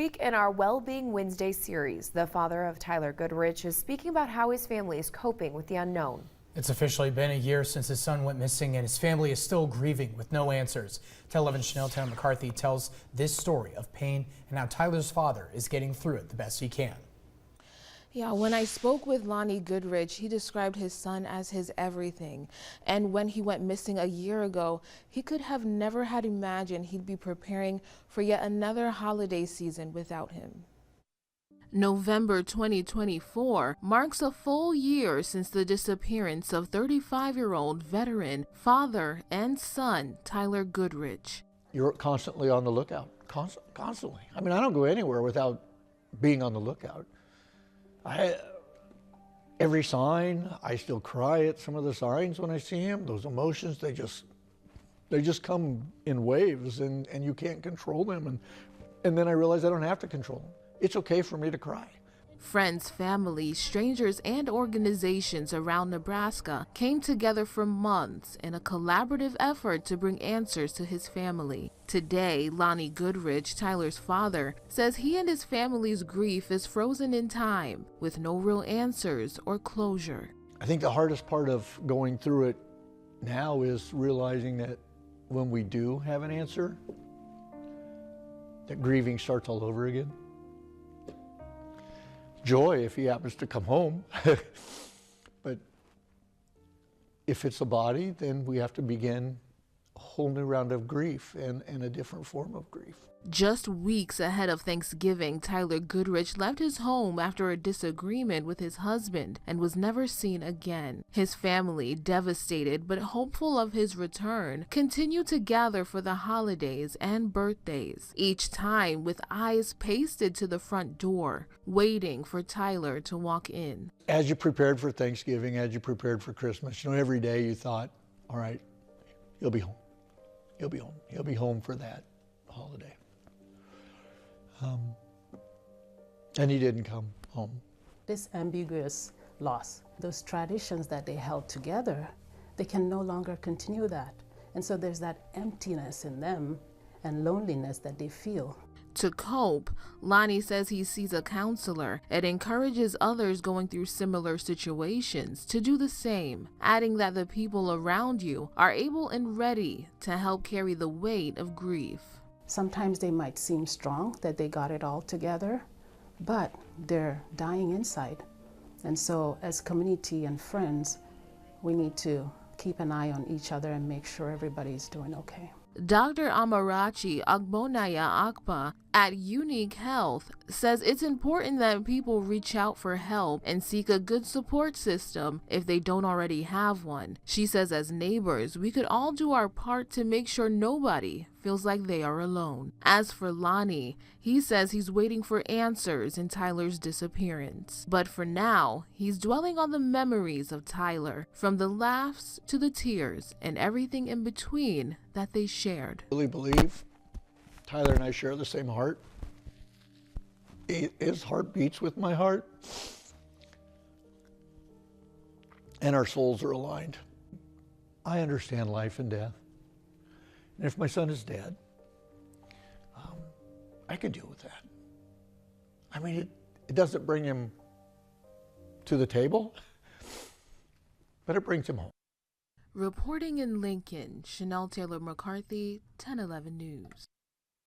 Week in our Wellbeing Wednesday series, the father of Tyler Goodrich is speaking about how his family is coping with the unknown. It's officially been a year since his son went missing, and his family is still grieving with no answers. 1011 Chanel Tanner McCarthy tells this story of pain and how Tyler's father is getting through it the best he can. Yeah, when I spoke with Lonnie Goodrich, he described his son as his everything. And when he went missing a year ago, he could have never had imagined he'd be preparing for yet another holiday season without him. November 2024 marks a full year since the disappearance of 35-year-old veteran, father and son Tyler Goodrich. You're constantly on the lookout, constantly. I mean, I don't go anywhere without being on the lookout. Every sign, I still cry at some of the signs when I see him. Those emotions, they just come in waves, and you can't control them. And then I realize I don't have to control them. It's okay for me to cry. Friends, family, strangers, and organizations around Nebraska came together for months in a collaborative effort to bring answers to his family. Today, Lonnie Goodrich, Tyler's father, says he and his family's grief is frozen in time with no real answers or closure. I think the hardest part of going through it now is realizing that when we do have an answer, that grieving starts all over again. Joy if he happens to come home, but if it's a body, then we have to begin a whole new round of grief and a different form of grief. Just weeks ahead of Thanksgiving, Tyler Goodrich left his home after a disagreement with his husband and was never seen again. His family, devastated but hopeful of his return, continued to gather for the holidays and birthdays, each time with eyes pasted to the front door, waiting for Tyler to walk in. As you prepared for Thanksgiving, as you prepared for Christmas, every day you thought, all right, he'll be home. He'll be home. He'll be home for that holiday. And he didn't come home. This ambiguous loss, those traditions that they held together, they can no longer continue that. And so there's that emptiness in them and loneliness that they feel. To cope, Lonnie says he sees a counselor and encourages others going through similar situations to do the same, adding that the people around you are able and ready to help carry the weight of grief. Sometimes they might seem strong, that they got it all together, but they're dying inside. And so as community and friends, we need to keep an eye on each other and make sure everybody's doing okay. Dr. Amarachi Agbonaya Akpa at Unique Health says it's important that people reach out for help and seek a good support system if they don't already have one. She says as neighbors, we could all do our part to make sure nobody feels like they are alone. As for Lonnie, he says he's waiting for answers in Tyler's disappearance. But for now, he's dwelling on the memories of Tyler, from the laughs to the tears and everything in between that they shared. I really believe Tyler and I share the same heart. His heart beats with my heart, and our souls are aligned. I understand life and death. And if my son is dead, I can deal with that. I mean, it doesn't bring him to the table, but it brings him home. Reporting in Lincoln, Chanel Taylor McCarthy, 1011 News.